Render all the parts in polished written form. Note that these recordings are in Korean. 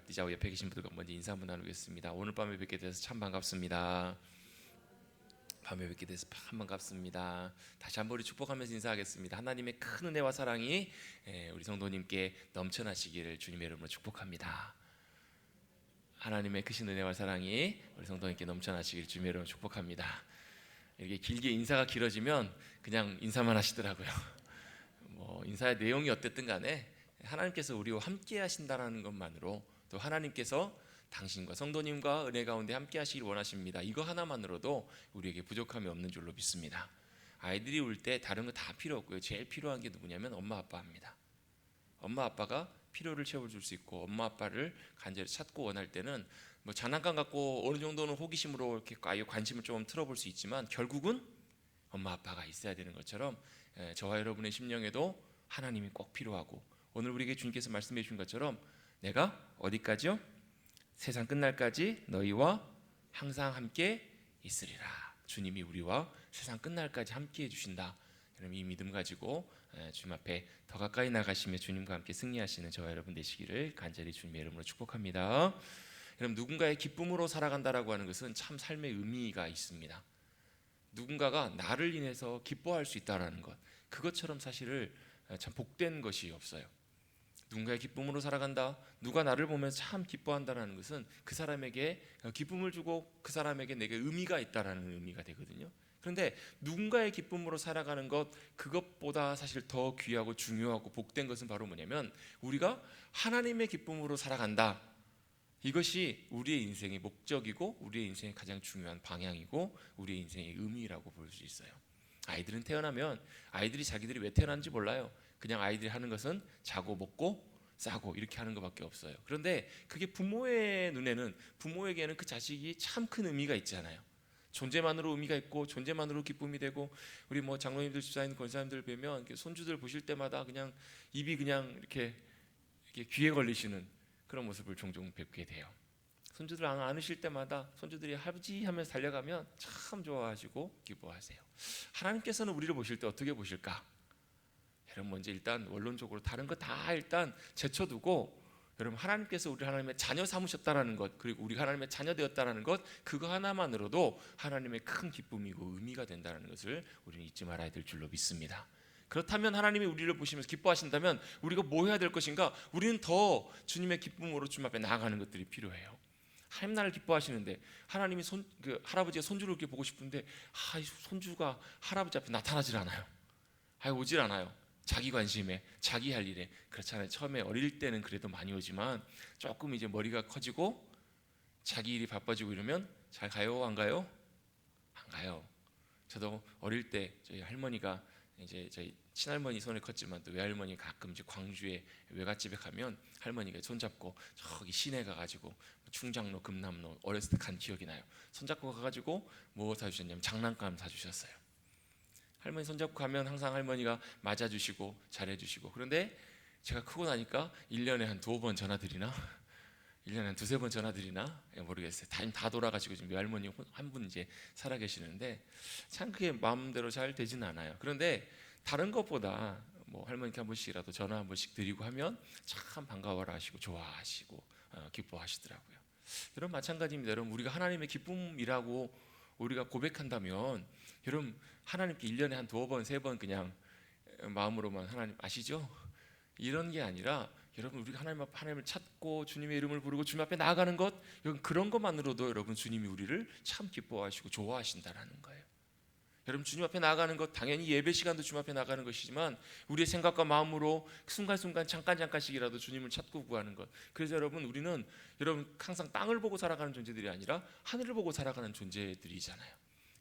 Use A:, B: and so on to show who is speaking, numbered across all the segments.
A: 뛰자고 옆에 계신 분들과 먼저 인사 한번 나누겠습니다. 오늘 밤에 뵙게 돼서 참 반갑습니다. 밤에 뵙게 돼서 참 반갑습니다. 다시 한번 우리 축복하면서 인사하겠습니다. 하나님의 큰 은혜와 사랑이 우리 성도님께 넘쳐나시기를 주님의 이름으로 축복합니다. 하나님의 크신 은혜와 사랑이 우리 성도님께 넘쳐나시기를 주님의 이름으로 축복합니다. 이렇게 길게 인사가 길어지면 그냥 인사만 하시더라고요. 뭐 인사의 내용이 어땠든 간에 하나님께서 우리와 함께 하신다는 것만으로, 또 하나님께서 당신과 성도님과 은혜 가운데 함께 하시길 원하십니다. 이거 하나만으로도 우리에게 부족함이 없는 줄로 믿습니다. 아이들이 울 때 다른 거 다 필요 없고요. 제일 필요한 게 누구냐면 엄마 아빠입니다. 엄마 아빠가 필요를 채워줄 수 있고, 엄마 아빠를 간절히 찾고 원할 때는 뭐 장난감 갖고 어느 정도는 호기심으로 이렇게 아이의 관심을 좀 틀어볼 수 있지만, 결국은 엄마 아빠가 있어야 되는 것처럼 저와 여러분의 심령에도 하나님이 꼭 필요하고, 오늘 우리에게 주님께서 말씀해 주신 것처럼 내가 어디까지요? 세상 끝날까지 너희와 항상 함께 있으리라. 주님이 우리와 세상 끝날까지 함께 해주신다. 여러분, 이 믿음 가지고 주님 앞에 더 가까이 나가시며 주님과 함께 승리하시는 저와 여러분 되시기를 간절히 주님의 이름으로 축복합니다. 여러분, 누군가의 기쁨으로 살아간다라고 하는 것은 참 삶의 의미가 있습니다. 누군가가 나를 인해서 기뻐할 수 있다라는 것, 그것처럼 사실을 참 복된 것이 없어요. 누군가의 기쁨으로 살아간다, 누가 나를 보면서 참 기뻐한다는 것은 그 사람에게 기쁨을 주고 그 사람에게 내게 의미가 있다라는 의미가 되거든요. 그런데 누군가의 기쁨으로 살아가는 것, 그것보다 사실 더 귀하고 중요하고 복된 것은 바로 뭐냐면, 우리가 하나님의 기쁨으로 살아간다. 이것이 우리의 인생의 목적이고 우리의 인생의 가장 중요한 방향이고 우리의 인생의 의미라고 볼 수 있어요. 아이들은 태어나면 아이들이 자기들이 왜 태어난지 몰라요. 그냥 아이들이 하는 것은 자고 먹고 싸고 이렇게 하는 것밖에 없어요. 그런데 그게 부모의 눈에는, 부모에게는 그 자식이 참 큰 의미가 있잖아요. 존재만으로 의미가 있고 존재만으로 기쁨이 되고, 우리 뭐 장로님들, 집사님, 권사님들 뵈면 손주들 보실 때마다 그냥 입이 그냥 이렇게 귀에 걸리시는 그런 모습을 종종 뵙게 돼요. 손주들 안으실 때마다 손주들이 아버지 하면서 달려가면 참 좋아하시고 기뻐하세요. 하나님께서는 우리를 보실 때 어떻게 보실까? 여러분, 먼저 일단 원론적으로 다른 거 다 일단 제쳐두고, 여러분, 하나님께서 우리를 하나님의 자녀 삼으셨다라는 것, 그리고 우리가 하나님의 자녀 되었다라는 것, 그거 하나만으로도 하나님의 큰 기쁨이고 의미가 된다는 것을 우리는 잊지 말아야 될 줄로 믿습니다. 그렇다면 하나님이 우리를 보시면서 기뻐하신다면 우리가 뭐 해야 될 것인가? 우리는 더 주님의 기쁨으로 주님 앞에 나아가는 것들이 필요해요. 하나님 나를 기뻐하시는데, 하나님이 할아버지가 손주를 이렇게 보고 싶은데 손주가 할아버지 앞에 나타나질 않아요. 오질 않아요. 자기 관심에, 자기 할 일에. 그렇잖아요. 처음에 어릴 때는 그래도 많이 오지만 조금 이제 머리가 커지고 자기 일이 바빠지고 이러면 잘 가요? 안 가요? 안 가요. 저도 어릴 때 저희 할머니가, 이제 저희 친할머니 손에 컸지만 또 외할머니 가끔 이제 광주에 외갓집에 가면 할머니가 손잡고 저기 시내 가가지고 충장로, 금남로, 어렸을 때 간 기억이 나요. 손잡고 가가지고 뭐 사주셨냐면 장난감 사주셨어요. 할머니 손잡고 가면 항상 할머니가 맞아주시고 잘해주시고. 그런데 제가 크고 나니까 1년에 한 2번 전화드리나? 1년에 한 2-3번 전화드리나? 모르겠어요. 다 돌아가시고 지금 외할머니 한 분 이제 살아계시는데 참 그게 마음대로 잘 되지는 않아요. 그런데 다른 것보다 뭐 할머니께 한 번씩이라도 전화 한 번씩 드리고 하면 참 반가워라 하시고 좋아하시고 기뻐하시더라고요. 여러분, 마찬가지입니다. 여러분, 우리가 하나님의 기쁨이라고 우리가 고백한다면, 여러분, 하나님께 1년에 한 2번, 3번 그냥 마음으로만 하나님 아시죠? 이런 게 아니라, 여러분, 우리가 하나님을 찾고 주님의 이름을 부르고 주님 앞에 나아가는 것, 여러분, 그런 것만으로도 여러분 주님이 우리를 참 기뻐하시고 좋아하신다라는 거예요. 여러분, 주님 앞에 나아가는 것, 당연히 예배 시간도 주님 앞에 나가는 것이지만 우리의 생각과 마음으로 순간순간 잠깐씩이라도 주님을 찾고 구하는 것. 그래서 우리는 항상 땅을 보고 살아가는 존재들이 아니라 하늘을 보고 살아가는 존재들이잖아요.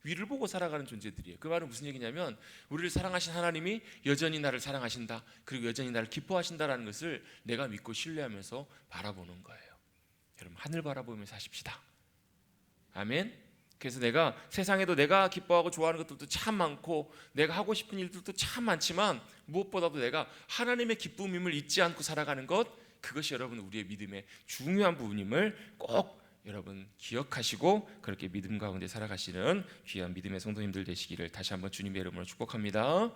A: 위를 보고 살아가는 존재들이에요. 그 말은 무슨 얘기냐면, 우리를 사랑하신 하나님이 여전히 나를 사랑하신다, 그리고 여전히 나를 기뻐하신다라는 것을 내가 믿고 신뢰하면서 바라보는 거예요. 여러분, 하늘 바라보면서 사십시다. 아멘. 그래서 내가 세상에도 내가 기뻐하고 좋아하는 것들도 참 많고 내가 하고 싶은 일들도 참 많지만, 무엇보다도 내가 하나님의 기쁨임을 잊지 않고 살아가는 것, 그것이 여러분 우리의 믿음의 중요한 부분임을 꼭 여러분 기억하시고 그렇게 믿음 가운데 살아가시는 귀한 믿음의 성도님들 되시기를 다시 한번 주님의 이름으로 축복합니다.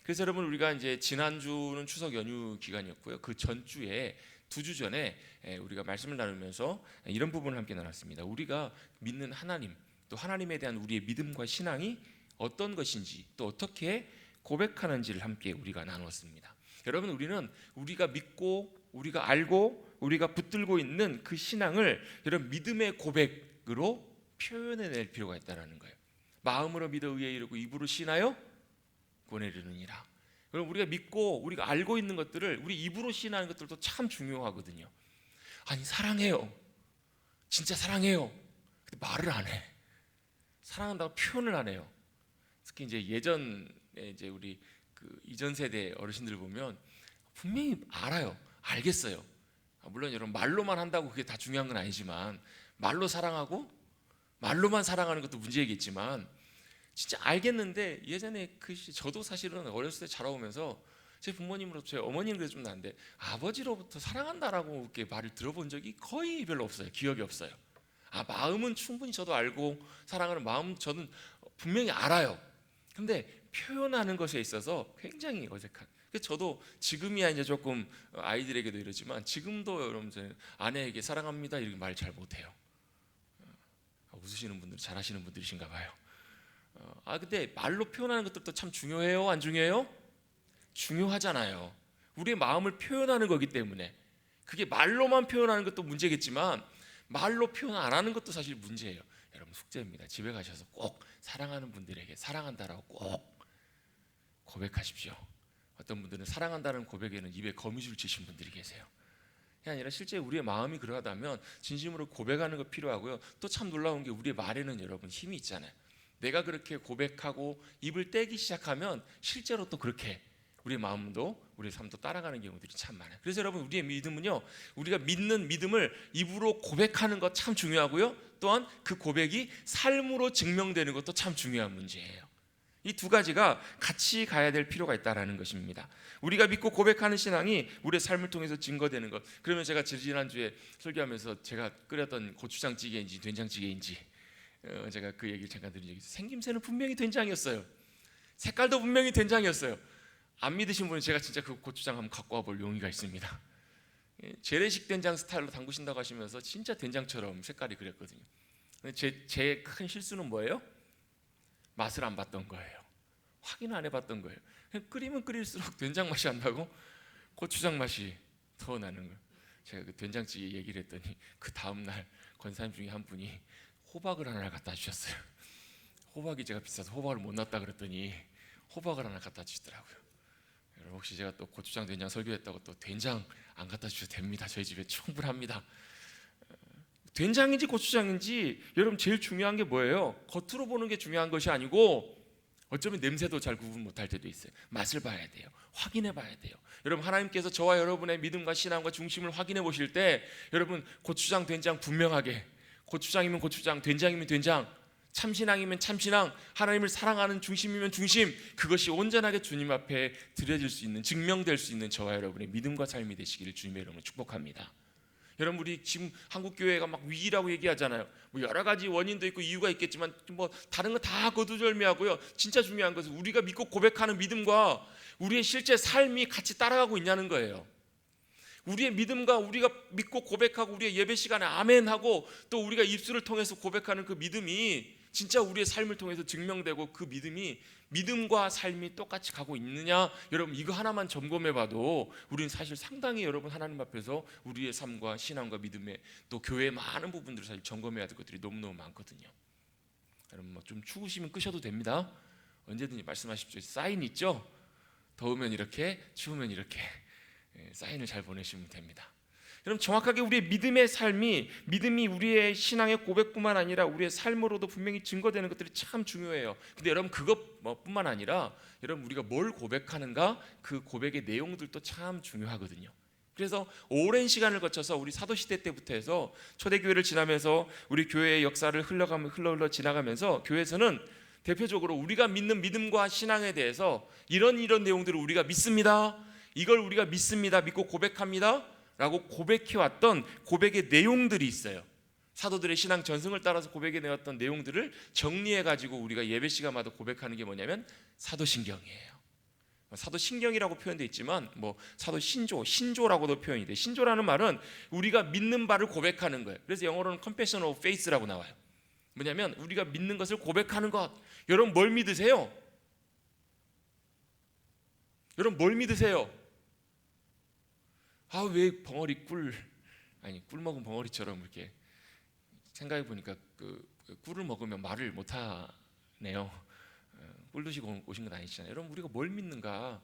A: 그래서 여러분, 우리가 이제 지난주는 추석 연휴 기간이었고요. 그 전주에 두 주 전에 우리가 말씀을 나누면서 이런 부분을 함께 나눴습니다. 우리가 믿는 하나님, 또 하나님에 대한 우리의 믿음과 신앙이 어떤 것인지, 또 어떻게 고백하는지를 함께 우리가 나누었습니다. 여러분, 우리는 우리가 믿고 우리가 알고 우리가 붙들고 있는 그 신앙을 여러분 믿음의 고백으로 표현해낼 필요가 있다는 거예요. 마음으로 믿어 의에 이르고 입으로 신하여 구원에 이르느니라. 그럼 우리가 믿고 우리가 알고 있는 것들을 우리 입으로 신하는 것들도 참 중요하거든요. 아니, 사랑해요, 진짜 사랑해요, 근데 말을 안 해. 사랑한다고 표현을 안 해요. 특히 이제 예전에 이제 우리 그 이전 세대 어르신들 보면 분명히 알아요, 알겠어요. 물론 여러분 말로만 한다고 그게 다 중요한 건 아니지만, 말로 사랑하고 말로만 사랑하는 것도 문제겠지만 진짜 알겠는데, 예전에 저도 사실은 어렸을 때 자라오면서 제 부모님으로부터, 제 어머니는 그래도 좀 나은데 아버지로부터 사랑한다라고 이렇게 말을 들어본 적이 거의 별로 없어요. 기억이 없어요. 마음은 충분히 저도 알고 사랑하는 마음 저는 분명히 알아요. 근데 표현하는 것에 있어서 굉장히 어색한. 저도 지금이야 이제 조금 아이들에게도 이러지만 지금도 여러분 아내에게 사랑합니다 이렇게 말 잘 못해요. 웃으시는 분들 잘하시는 분들이신가 봐요. 근데 말로 표현하는 것들도 참 중요해요, 안 중요해요? 중요하잖아요. 우리의 마음을 표현하는 거기 때문에. 그게 말로만 표현하는 것도 문제겠지만 말로 표현 안 하는 것도 사실 문제예요. 여러분, 숙제입니다. 집에 가셔서 꼭 사랑하는 분들에게 사랑한다라고 꼭 고백하십시오. 어떤 분들은 사랑한다는 고백에는 입에 거미줄 치신 분들이 계세요. 그게 아니라 실제 우리의 마음이 그러하다면 진심으로 고백하는 거 필요하고요. 또 참 놀라운 게 우리의 말에는 여러분 힘이 있잖아요. 내가 그렇게 고백하고 입을 떼기 시작하면 실제로 또 그렇게 우리의 마음도 우리의 삶도 따라가는 경우들이 참 많아요. 그래서 여러분, 우리의 믿음은요, 우리가 믿는 믿음을 입으로 고백하는 것 참 중요하고요, 또한 그 고백이 삶으로 증명되는 것도 참 중요한 문제예요. 이 두 가지가 같이 가야 될 필요가 있다는 것입니다. 우리가 믿고 고백하는 신앙이 우리의 삶을 통해서 증거되는 것. 그러면 제가 지난주에 설교하면서 제가 끓였던 고추장찌개인지 된장찌개인지 제가 그 얘기를 잠깐 드린 적이 있어요. 생김새는 분명히 된장이었어요. 색깔도 분명히 된장이었어요. 안 믿으신 분은 제가 진짜 그 고추장 한번 갖고 와볼 용의가 있습니다. 재래식 된장 스타일로 담그신다고 하시면서 진짜 된장처럼 색깔이 그랬거든요. 제 큰 실수는 뭐예요? 맛을 안 봤던 거예요. 확인 안 해봤던 거예요. 그냥 끓이면 끓일수록 된장 맛이 안 나고 고추장 맛이 더 나는 거예요. 제가 그 된장찌개 얘기를 했더니 그 다음날 권사님 중에 한 분이 호박을 하나 갖다 주셨어요. 호박이 제가 비싸서 호박을 못 놨다 그랬더니 호박을 하나 갖다 주시더라고요. 여러분, 혹시 제가 또 고추장 된장 설교했다고 또 된장 안 갖다 주셔도 됩니다. 저희 집에 충분합니다. 된장인지 고추장인지 여러분 제일 중요한 게 뭐예요? 겉으로 보는 게 중요한 것이 아니고 어쩌면 냄새도 잘 구분 못할 때도 있어요. 맛을 봐야 돼요. 확인해 봐야 돼요. 여러분, 하나님께서 저와 여러분의 믿음과 신앙과 중심을 확인해 보실 때 여러분, 고추장 된장 분명하게, 고추장이면 고추장, 된장이면 된장, 참신앙이면 참신앙, 하나님을 사랑하는 중심이면 중심, 그것이 온전하게 주님 앞에 드려질 수 있는, 증명될 수 있는 저와 여러분의 믿음과 삶이 되시기를 주님의 이름으로 축복합니다. 여러분, 우리 지금 한국 교회가 막 위기라고 얘기하잖아요. 뭐 여러 가지 원인도 있고 이유가 있겠지만 뭐 다른 거 다 거두절미하고요. 진짜 중요한 것은 우리가 믿고 고백하는 믿음과 우리의 실제 삶이 같이 따라가고 있냐는 거예요. 우리의 믿음과 우리가 믿고 고백하고 우리의 예배 시간에 아멘하고 또 우리가 입술을 통해서 고백하는 그 믿음이 진짜 우리의 삶을 통해서 증명되고 그 믿음이 믿음과 삶이 똑같이 가고 있느냐, 여러분 이거 하나만 점검해봐도 우리는 사실 상당히 여러분 하나님 앞에서 우리의 삶과 신앙과 믿음의 또 교회의 많은 부분들을 사실 점검해야 될 것들이 너무너무 많거든요. 여러분 뭐 좀 추우시면 끄셔도 됩니다. 언제든지 말씀하십시오. 사인 있죠? 더우면 이렇게, 추우면 이렇게 사인을 잘 보내시면 됩니다. 여러분, 정확하게 우리의 믿음의 삶이, 믿음이 우리의 신앙의 고백뿐만 아니라 우리의 삶으로도 분명히 증거되는 것들이 참 중요해요. 근데 여러분, 그것뿐만 아니라 여러분 우리가 뭘 고백하는가, 그 고백의 내용들도 참 중요하거든요. 그래서 오랜 시간을 거쳐서 우리 사도시대 때부터 해서 초대교회를 지나면서 우리 교회의 역사를 흘러 지나가면서 교회에서는 대표적으로 우리가 믿는 믿음과 신앙에 대해서 이런 내용들을 우리가 믿습니다, 이걸 우리가 믿습니다, 믿고 고백합니다 라고 고백해왔던 고백의 내용들이 있어요. 사도들의 신앙 전승을 따라서 고백해내왔던 내용들을 정리해가지고 우리가 예배 시간마다 고백하는 게 뭐냐면 사도신경이에요. 사도신경이라고 표현되어 있지만 사도 신조라고도 표현이 돼. 신조라는 말은 우리가 믿는 바를 고백하는 거예요. 그래서 영어로는 confession of faith라고 나와요. 뭐냐면 우리가 믿는 것을 고백하는 것. 여러분 뭘 믿으세요? 여러분 뭘 믿으세요? 왜 벙어리 꿀 먹은 벙어리처럼 이렇게 생각해 보니까 그 꿀을 먹으면 말을 못 하네요. 꿀 드시고 오신 건 아니잖아요. 여러분 우리가 뭘 믿는가,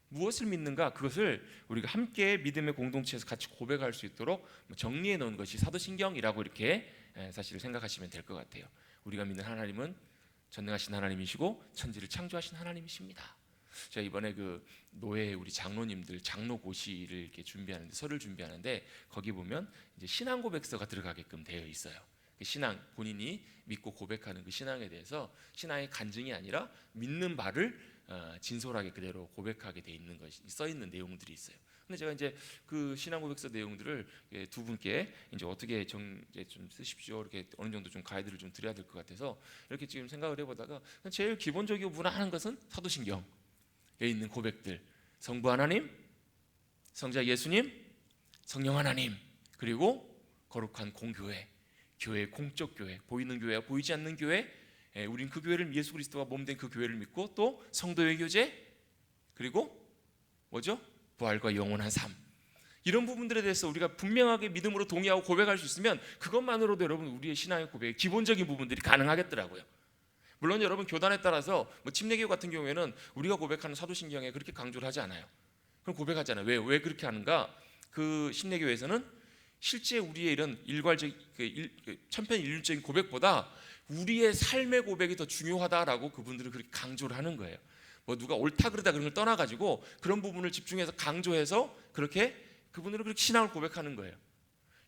A: 무엇을 믿는가, 그것을 우리가 함께 믿음의 공동체에서 같이 고백할 수 있도록 정리해 놓은 것이 사도신경이라고 이렇게 사실 생각하시면 될 것 같아요. 우리가 믿는 하나님은 전능하신 하나님이시고 천지를 창조하신 하나님이십니다. 제가 이번에 그 노예 우리 장로님들 장로고시를 이렇게 준비하는데 서를 준비하는데 거기 보면 이제 신앙 고백서가 들어가게끔 되어 있어요. 그 신앙 본인이 믿고 고백하는 그 신앙에 대해서 신앙의 간증이 아니라 믿는 바를 진솔하게 그대로 고백하게 돼 있는 것이 써 있는 내용들이 있어요. 근데 제가 이제 그 신앙 고백서 내용들을 두 분께 이제 어떻게 이제 좀 쓰십시오 이렇게 어느 정도 좀 가이드를 좀 드려야 될 것 같아서 이렇게 지금 생각을 해보다가 제일 기본적이고 무난한 것은 사도신경에 있는 고백들, 성부 하나님, 성자 예수님, 성령 하나님, 그리고 거룩한 공교회, 교회 공적 교회, 보이는 교회와 보이지 않는 교회, 우린 그 교회를 예수 그리스도가 몸된 그 교회를 믿고 또 성도의 교제, 그리고 뭐죠? 부활과 영원한 삶. 이런 부분들에 대해서 우리가 분명하게 믿음으로 동의하고 고백할 수 있으면 그것만으로도 여러분 우리의 신앙의 고백의 기본적인 부분들이 가능하겠더라고요. 물론 여러분 교단에 따라서 침례교회 같은 경우에는 우리가 고백하는 사도신경에 그렇게 강조를 하지 않아요. 그럼 고백하잖아요. 왜 그렇게 하는가? 그 심례교회에서는 실제 우리의 이런 일괄적 천편일률적인 고백보다 우리의 삶의 고백이 더 중요하다라고 그분들은 그렇게 강조를 하는 거예요. 누가 옳다 그르다 그런 걸 떠나가지고 그런 부분을 집중해서 강조해서 그렇게 그분들은 그렇게 신앙을 고백하는 거예요.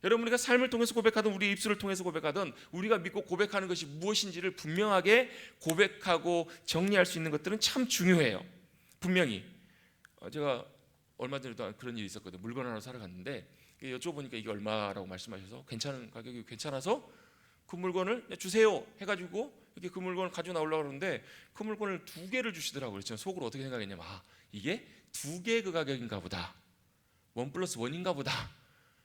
A: 여러분 우리가 삶을 통해서 고백하든 우리 입술을 통해서 고백하든 우리가 믿고 고백하는 것이 무엇인지를 분명하게 고백하고 정리할 수 있는 것들은 참 중요해요. 분명히 제가 얼마 전에도 그런 일이 있었거든요. 물건 하나 사러 갔는데 여쭤보니까 이게 얼마라고 말씀하셔서 괜찮은 가격이 괜찮아서 그 물건을 주세요 해가지고 이렇게 그 물건을 가지고 나오려고 그러는데 그 물건을 2개를 주시더라고요. 저는 속으로 어떻게 생각했냐면 이게 2개 그 가격인가 보다, 1+1인가 보다,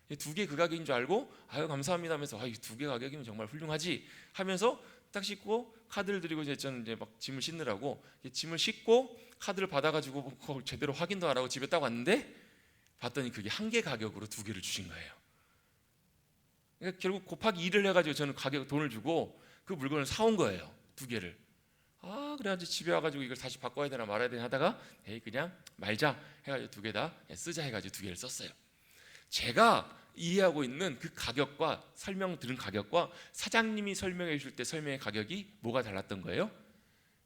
A: 2개 그 가격인 줄 알고 감사합니다 하면서 이 2개 가격이면 정말 훌륭하지 하면서 딱 싣고 카드를 드리고 저는 이제 막 짐을 싣느라고 짐을 싣고 카드를 받아가지고 그걸 제대로 확인도 안 하고 집에 딱 왔는데 봤더니 그게 1개 가격으로 2개를 주신 거예요. 그러니까 결국 곱하기 2를 해가지고 저는 돈을 주고 그 물건을 사온 거예요. 2개를. 그래가지고 집에 와가지고 이걸 다시 바꿔야 되나 말아야 되나 하다가 그냥 말자 해가지고 2개 다 쓰자 해가지고 2개를 썼어요. 제가 이해하고 있는 그 가격과 설명 들은 가격과 사장님이 설명해 주실 때 설명의 가격이 뭐가 달랐던 거예요?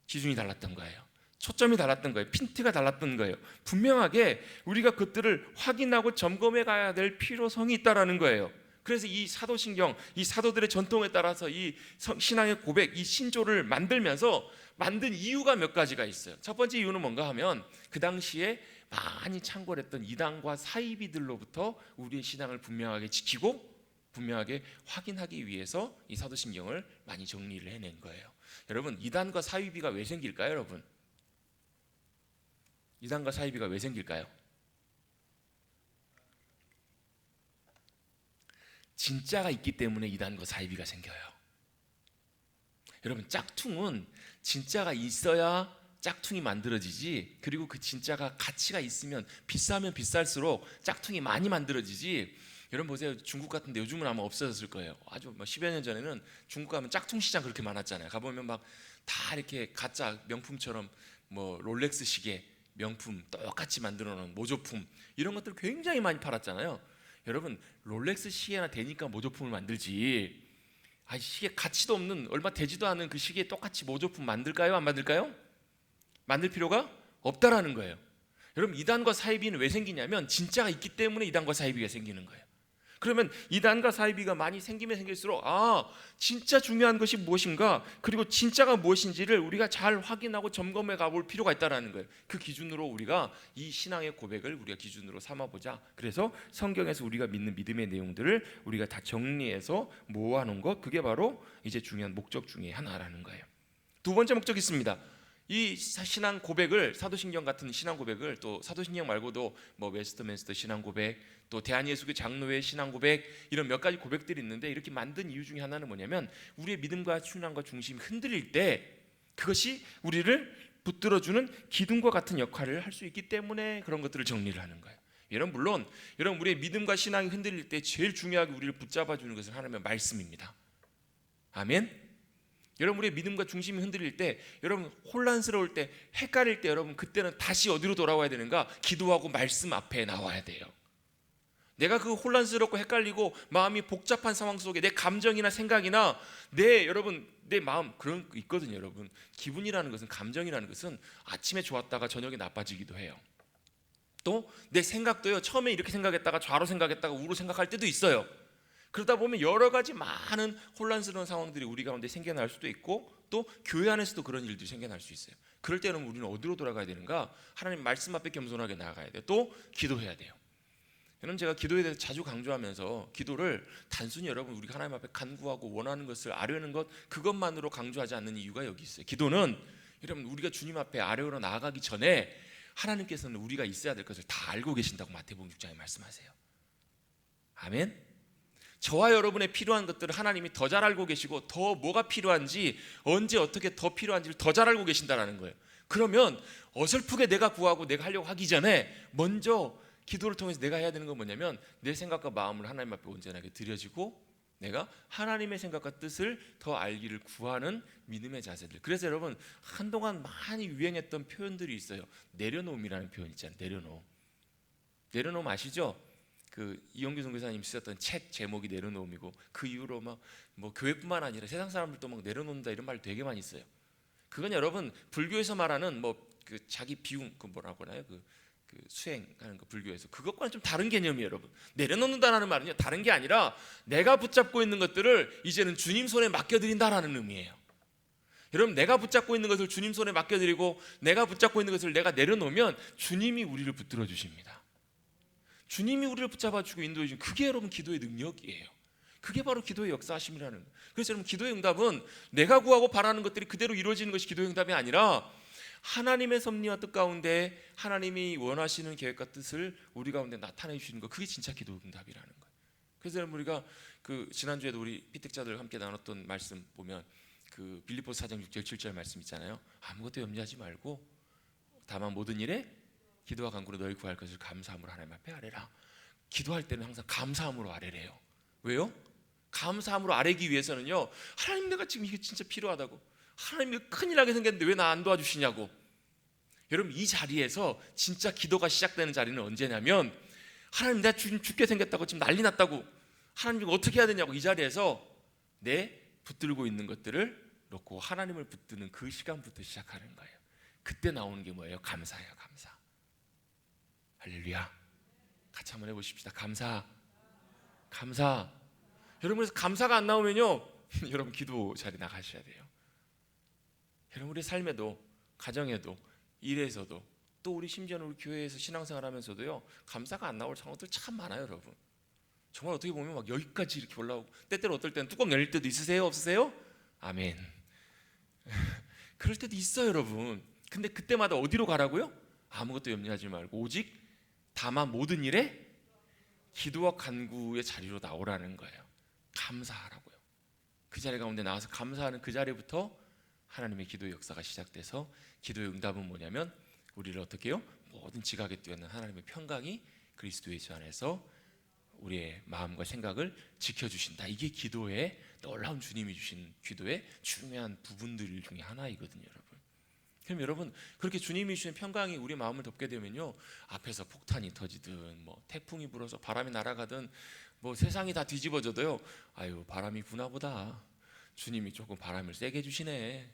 A: 기준이 달랐던 거예요. 초점이 달랐던 거예요. 핀트가 달랐던 거예요. 분명하게 우리가 그것들을 확인하고 점검해 가야 될 필요성이 있다라는 거예요. 그래서 이 사도신경, 이 사도들의 전통에 따라서 이 신앙의 고백, 이 신조를 만들면서 만든 이유가 몇 가지가 있어요. 첫 번째 이유는 뭔가 하면 그 당시에 많이 창궐했던 이단과 사이비들로부터 우리의 신앙을 분명하게 지키고 분명하게 확인하기 위해서 이 사도신경을 많이 정리를 해낸 거예요. 여러분 이단과 사이비가 왜 생길까요? 여러분 이단과 사이비가 왜 생길까요? 진짜가 있기 때문에 이단과 사이비가 생겨요. 여러분 짝퉁은 진짜가 있어야 짝퉁이 만들어지지, 그리고 그 진짜가 가치가 있으면 비싸면 비쌀수록 짝퉁이 많이 만들어지지. 여러분 보세요. 중국 같은데 요즘은 아마 없어졌을 거예요. 아주 10여 년 전에는 중국 가면 짝퉁 시장 그렇게 많았잖아요. 가보면 막 다 이렇게 가짜 명품처럼 롤렉스 시계 명품 똑같이 만들어 놓은 모조품 이런 것들 굉장히 많이 팔았잖아요. 여러분 롤렉스 시계나 되니까 모조품을 만들지 시계 가치도 없는 얼마 되지도 않은 그 시계에 똑같이 모조품 만들까요? 안 만들까요? 만들 필요가 없다라는 거예요. 여러분 이단과 사이비는 왜 생기냐면 진짜가 있기 때문에 이단과 사이비가 생기는 거예요. 그러면 이단과 사이비가 많이 생기면 생길수록 진짜 중요한 것이 무엇인가, 그리고 진짜가 무엇인지를 우리가 잘 확인하고 점검해 가볼 필요가 있다라는 거예요. 그 기준으로 우리가 이 신앙의 고백을 우리가 기준으로 삼아보자. 그래서 성경에서 우리가 믿는 믿음의 내용들을 우리가 다 정리해서 모아놓은 것, 그게 바로 이제 중요한 목적 중에 하나라는 거예요. 두 번째 목적이 있습니다. 이 신앙 고백을, 사도신경 같은 신앙 고백을, 또 사도신경 말고도 뭐 웨스트민스터 신앙 고백, 또 대한예수교 장로회 신앙 고백, 이런 몇 가지 고백들이 있는데, 이렇게 만든 이유 중에 하나는 뭐냐면 우리의 믿음과 신앙과 중심이 흔들릴 때 그것이 우리를 붙들어주는 기둥과 같은 역할을 할 수 있기 때문에 그런 것들을 정리를 하는 거예요. 여러분, 물론 여러분, 우리의 믿음과 신앙이 흔들릴 때 제일 중요하게 우리를 붙잡아주는 것은 하나님의 말씀입니다. 아멘. 여러분, 우리의 믿음과 중심이 흔들릴 때, 여러분 혼란스러울 때, 헷갈릴 때, 여러분 그때는 다시 어디로 돌아와야 되는가? 기도하고 말씀 앞에 나와야 돼요. 내가 그 혼란스럽고 헷갈리고 마음이 복잡한 상황 속에 내 감정이나 생각이나 내 마음, 그런 거 있거든요. 여러분, 기분이라는 것은, 감정이라는 것은 아침에 좋았다가 저녁에 나빠지기도 해요. 또 내 생각도요, 처음에 이렇게 생각했다가 좌로 생각했다가 우로 생각할 때도 있어요. 그러다 보면 여러 가지 많은 혼란스러운 상황들이 우리 가운데 생겨날 수도 있고, 또 교회 안에서도 그런 일들이 생겨날 수 있어요. 그럴 때는 우리는 어디로 돌아가야 되는가? 하나님 말씀 앞에 겸손하게 나아가야 돼요. 또 기도해야 돼요. 여러분, 제가 기도에 대해서 자주 강조하면서, 기도를 단순히 여러분 우리가 하나님 앞에 간구하고 원하는 것을 아뢰는 것, 그것만으로 강조하지 않는 이유가 여기 있어요. 기도는 여러분 우리가 주님 앞에 아뢰러 나아가기 전에 하나님께서는 우리가 있어야 될 것을 다 알고 계신다고 마태복음 6장에 말씀하세요. 아멘. 저와 여러분의 필요한 것들을 하나님이 더 잘 알고 계시고, 더 뭐가 필요한지, 언제 어떻게 더 필요한지를 더 잘 알고 계신다라는 거예요. 그러면 어설프게 내가 구하고 내가 하려고 하기 전에 먼저 기도를 통해서 내가 해야 되는 건 뭐냐면, 내 생각과 마음을 하나님 앞에 온전하게 드려지고 내가 하나님의 생각과 뜻을 더 알기를 구하는 믿음의 자세들. 그래서 여러분, 한동안 많이 유행했던 표현들이 있어요. 내려놓음이라는 표현 있잖아요. 내려놓음 아시죠? 그 이용규 선교사님 쓰셨던 책 제목이 내려놓음이고, 그 이후로 막 뭐 교회뿐만 아니라 세상 사람들도 막 내려놓는다 이런 말 되게 많이 써요. 그건 여러분 불교에서 말하는 뭐 그 자기 비움, 그 뭐라고 하나요? 그 수행하는 거, 불교에서 그것과는 좀 다른 개념이에요. 여러분, 내려놓는다라는 말은요, 다른 게 아니라 내가 붙잡고 있는 것들을 이제는 주님 손에 맡겨드린다라는 의미예요. 여러분, 내가 붙잡고 있는 것을 주님 손에 맡겨드리고 내가 붙잡고 있는 것을 내가 내려놓으면 주님이 우리를 붙들어 주십니다. 주님이 우리를 붙잡아주고 인도해 주신, 그게 여러분 기도의 능력이에요. 그게 바로 기도의 역사하심이라는 거예요. 그래서 여러분, 기도의 응답은 내가 구하고 바라는 것들이 그대로 이루어지는 것이 기도의 응답이 아니라, 하나님의 섭리와 뜻 가운데 하나님이 원하시는 계획과 뜻을 우리 가운데 나타내 주시는 것, 그게 진짜 기도의 응답이라는 거예요. 그래서 여러분, 우리가 그 지난주에도 우리 피택자들 함께 나눴던 말씀 보면, 그 빌립보서 4장 6절 7절 말씀 있잖아요. 아무것도 염려하지 말고 다만 모든 일에 기도와 간구로 너희 구할 것을 감사함으로 하나님 앞에 아뢰라. 기도할 때는 항상 감사함으로 아뢰래요. 왜요? 감사함으로 아뢰기 위해서는요, 하나님, 내가 지금 이게 진짜 필요하다고, 하나님이 큰일 나게 생겼는데 왜 나 안 도와주시냐고. 여러분, 이 자리에서 진짜 기도가 시작되는 자리는 언제냐면, 하나님, 내가 죽게 생겼다고, 지금 난리 났다고, 하나님 이거 어떻게 해야 되냐고, 이 자리에서 내 붙들고 있는 것들을 놓고 하나님을 붙드는 그 시간부터 시작하는 거예요. 그때 나오는 게 뭐예요? 감사예요. 감사. 할렐루야. 같이 한번 해보십시다. 감사. 여러분, 그래서 감사가 안 나오면요, 여러분 기도 자리 나가셔야 돼요. 여러분, 우리 삶에도, 가정에도, 일에서도, 또 우리 심지어는 우리 교회에서 신앙생활하면서도요, 감사가 안 나올 상황들 참 많아요. 여러분, 정말 어떻게 보면 막 여기까지 이렇게 올라오고, 때때로 어떨 때는 뚜껑 열릴 때도 있으세요? 없으세요? 아멘. 그럴 때도 있어요, 여러분. 근데 그때마다 어디로 가라고요? 아무것도 염려하지 말고 오직 다만 모든 일에 기도와 간구의 자리로 나오라는 거예요. 감사하라고요. 그 자리 가운데 나와서 감사하는 그 자리부터 하나님의 기도의 역사가 시작돼서, 기도의 응답은 뭐냐면, 우리를 어떻게 해요? 모든 지각에 뛰어난 하나님의 평강이 그리스도 예수 안에서 우리의 마음과 생각을 지켜주신다. 이게 기도의 놀라운, 주님이 주신 기도의 중요한 부분들 중에 하나이거든요. 여러분, 그럼 여러분, 그렇게 주님이 주신 평강이 우리 마음을 덮게 되면요, 앞에서 폭탄이 터지든 뭐 태풍이 불어서 바람이 날아가든 뭐 세상이 다 뒤집어져도요, 아유, 바람이 부나 보다, 주님이 조금 바람을 세게 주시네,